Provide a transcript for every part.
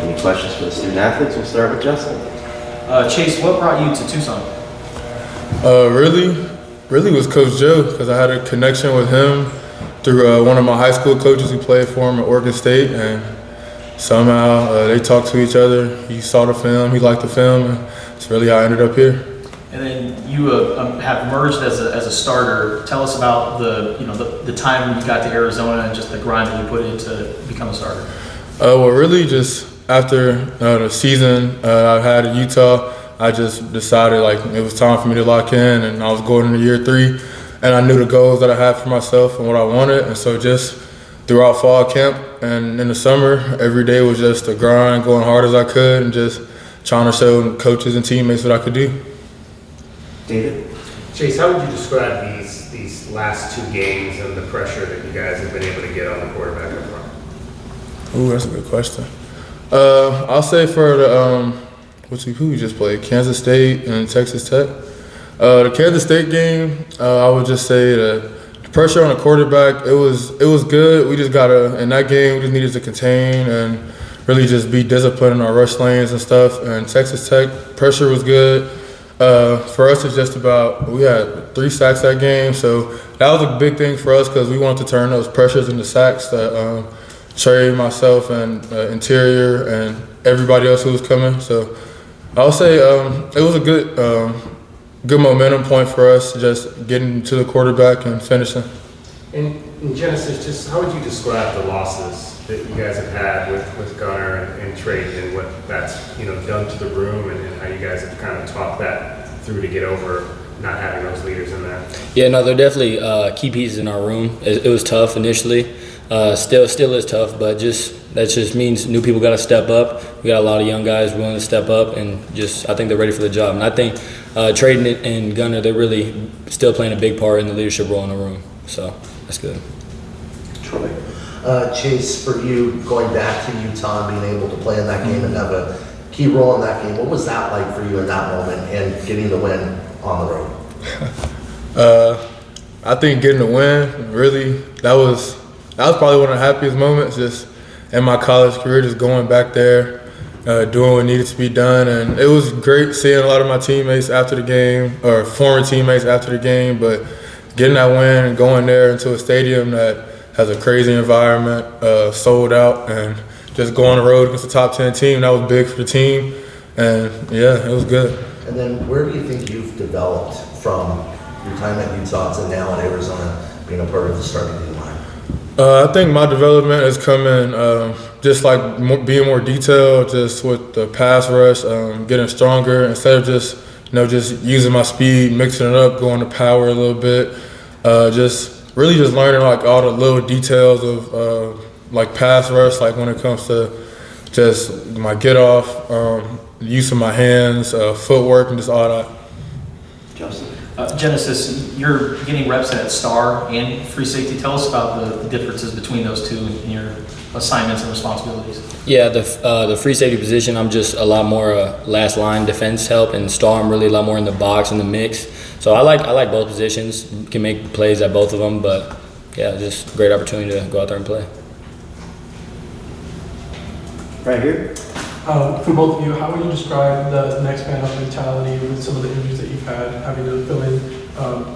Any questions for the student athletes? We'll start with Justin. Chase, what brought you to Tucson? Really was Coach Joe, because I had a connection with him through one of my high school coaches who played for him at Oregon State, and somehow they talked to each other. He saw the film, he liked the film, and it's really how I ended up here. And then you have merged as a starter. Tell us about the time when you got to Arizona and just the grind that you put in to become a starter. Well, really just after the season I had in Utah, I just decided like it was time for me to lock in, and I was going into year 3, and I knew the goals that I had for myself and what I wanted, and so just throughout fall camp and in the summer, every day was just a grind, going hard as I could, and just trying to show coaches and teammates what I could do. David? Chase, how would you describe these last 2 games and the pressure that you guys have been able to get on the quarterback up front? Ooh, that's a good question. I'll say for the who we just played, Kansas State and Texas Tech. The Kansas State game, I would just say that the pressure on the quarterback, it was good. We just in that game, we just needed to contain and really just be disciplined in our rush lanes and stuff. And Texas Tech, pressure was good. For us, it's just about, we had 3 sacks that game, so that was a big thing for us because we wanted to turn those pressures into sacks that Trey, myself, and Interior, and everybody else who was coming. So I would say it was a good momentum point for us, just getting to the quarterback and finishing. In Genesis, just how would you describe the losses that you guys have had with Gunnar and Trey, and what that's done to the room, and how you guys have kind of talked that through to get over not having those leaders in there? Yeah, no, they're definitely key pieces in our room. It was tough initially. Still is tough, but that just means new people got to step up. We got a lot of young guys willing to step up, and I think they're ready for the job. And I think Trey and Gunnar, they're really still playing a big part in the leadership role in the room. So that's good. Troy? Chase, for you, going back to Utah and being able to play in that game and have a key role in that game, what was that like for you in that moment and getting the win on the road? I think getting the win, really, that was probably one of the happiest moments just in my college career, just going back there, doing what needed to be done. And it was great seeing a lot of my teammates after the game, or former teammates after the game, but getting that win and going there into a stadium that has a crazy environment, sold out, and just going on the road against the top 10 team, that was big for the team. And yeah, it was good. And then where do you think you've developed from your time at Utah to now in Arizona, being a part of the starting line? I think my development is coming just like being more detailed, just with the pass rush, getting stronger instead of just using my speed, mixing it up, going to power a little bit, just learning like all the little details of like pass rush, like when it comes to just my get off, use of my hands, footwork, and just all that. Justin? Genesis, you're getting reps at star and free safety. Tell us about the differences between those two in your assignments and responsibilities. Yeah, the free safety position, I'm just a lot more last line defense help, and star I'm really a lot more in the box and the mix. So I like both positions. Can make plays at both of them, but yeah, just great opportunity to go out there and play. Right here. For both of you, how would you describe the next man up mentality with some of the injuries that you've had, having to fill in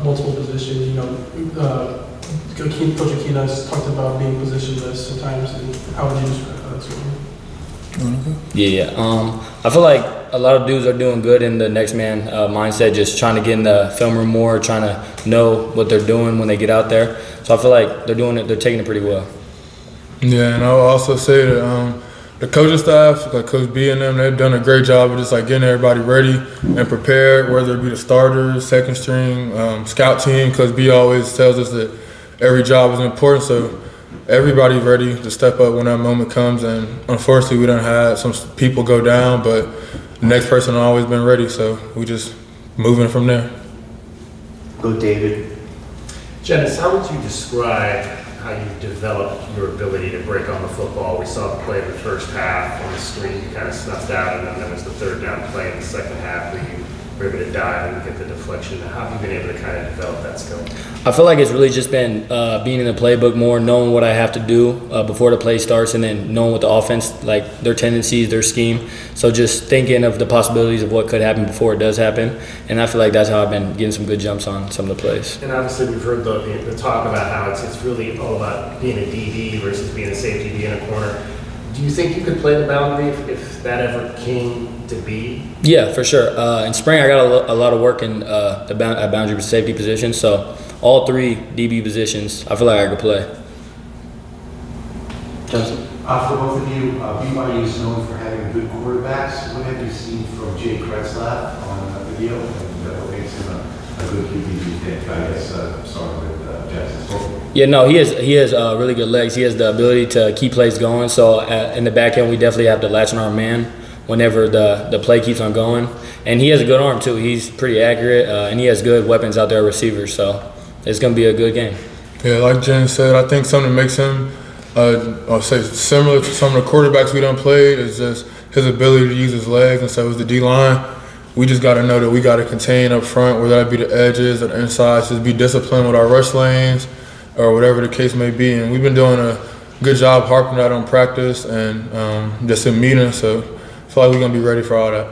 multiple positions? Coach Aquino has talked about being positionless sometimes, and how would you describe that? Yeah. I feel like a lot of dudes are doing good in the next man mindset, just trying to get in the film room more, trying to know what they're doing when they get out there. So I feel like they're taking it pretty well. Yeah, and I'll also say that the coaching staff, like Coach B and them, they've done a great job of just like getting everybody ready and prepared, whether it be the starters, second string, scout team. Coach B always tells us that every job is important, so everybody's ready to step up when that moment comes. And unfortunately, we done had some people go down, but the next person has always been ready, so we just moving from there. Go David. Janice, how would you describe how you developed your ability to break on the football? We saw the play in the first half on the screen, you kind of snuffed out, and then there was the third down play in the second half we're able to dive and get the deflection. How have you been able to kind of develop that skill? I feel like it's really just been being in the playbook more, knowing what I have to do before the play starts, and then knowing what the offense, like their tendencies, their scheme. So just thinking of the possibilities of what could happen before it does happen. And I feel like that's how I've been getting some good jumps on some of the plays. And obviously we've heard the talk about how it's really all about being a DB versus being a safety, being a corner. Do you think you could play the boundary if that ever came to be? Yeah, for sure. In spring, I got a lot of work in at boundary safety position. So all 3 DB positions, I feel like I could play. Justin? For both of you, BYU is known for having good quarterbacks. What have you seen from Jay Kretzlaff on video, and what makes him a good QB, do you think? I guess starting with Jackson. Yeah, no, he has really good legs. He has the ability to keep plays going. So in the back end, we definitely have to latch on our man whenever the play keeps on going. And he has a good arm too. He's pretty accurate, and he has good weapons out there, receivers. So it's going to be a good game. Yeah, like Jen said, I think something that makes him, I'll say similar to some of the quarterbacks we done played, is just his ability to use his legs. And so as the D-line, we just got to know that we got to contain up front, whether that be the edges or the insides, just be disciplined with our rush lanes or whatever the case may be. And we've been doing a good job harping that on practice and just in meetings. So I feel like we're going to be ready for all that.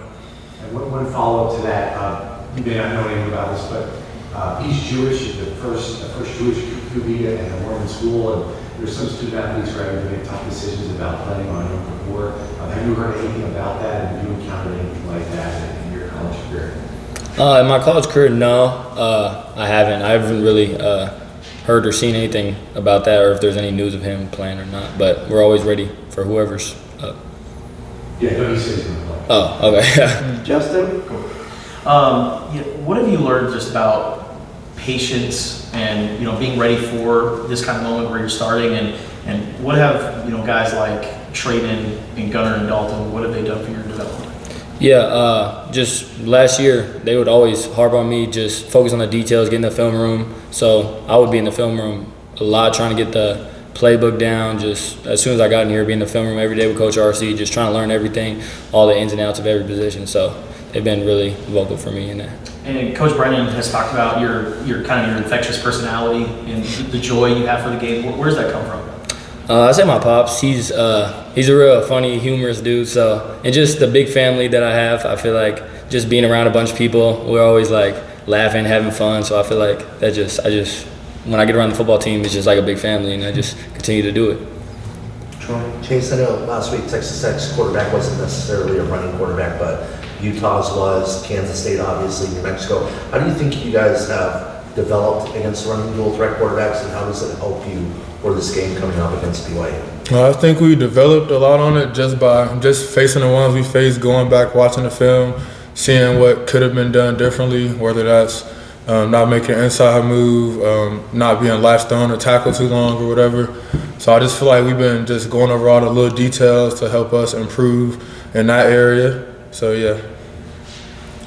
And one follow-up to that, you may not know anything about this, but he's Jewish. He's the first Jewish QB at a Mormon school, and there's some student athletes who are having to make tough decisions about playing on Yom Kippur. Have you heard anything about that, and have you encountered anything like that in your college career? In my college career, no, I haven't. I haven't really heard or seen anything about that, or if there's any news of him playing or not. But we're always ready for whoever's up. Yeah, no, he says he's going to play. Oh, okay. Justin? What have you learned just about patience and being ready for this kind of moment where you're starting, and what have guys like Trayden and Gunnar and Dalton, what have they done for your development? Yeah, just last year they would always harp on me, just focus on the details, get in the film room. So I would be in the film room a lot, trying to get the playbook down. Just as soon as I got in here, be in the film room every day with Coach RC, just trying to learn everything, all the ins and outs of every position. So they've been really vocal for me in that. And Coach Brennan has talked about your kind of your infectious personality and the joy you have for the game. Where does that come from? I say my pops. He's a real funny, humorous dude. So, and just the big family that I have, I feel like just being around a bunch of people, we're always like laughing, having fun. So I feel like I just when I get around the football team, it's just like a big family, and I just continue to do it. Chase, I know last week Texas Tech's quarterback wasn't necessarily a running quarterback, but Utah's was, Kansas State obviously, New Mexico. How do you think you guys have developed against running dual threat quarterbacks, and how does it help you for this game coming up against BYU? I think we developed a lot on it just by facing the ones we faced, going back, watching the film, seeing what could have been done differently, whether that's not making an inside move, not being latched on or tackled too long or whatever. So I just feel like we've been just going over all the little details to help us improve in that area. So yeah.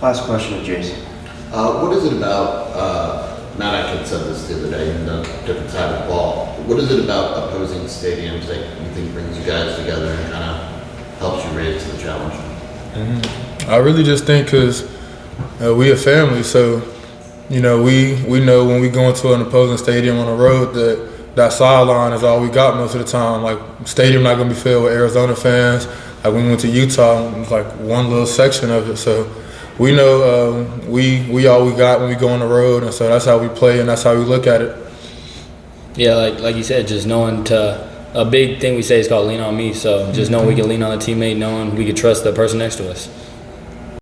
Last question to Jason. What is it about, Matt Atkins said this the other day, even though different side of the ball, what is it about opposing stadiums that you think brings you guys together and kind of helps you raise to the challenge? I really just think because we a family, so we know when we go into an opposing stadium on the road that sideline is all we got most of the time. Like, stadium not gonna be filled with Arizona fans. Like when we went to Utah, it was like one little section of it. So we know we all we got when we go on the road, and so that's how we play and that's how we look at it. Yeah, like you said, just knowing a big thing we say is called lean on me. So just knowing we can lean on a teammate, knowing we can trust the person next to us.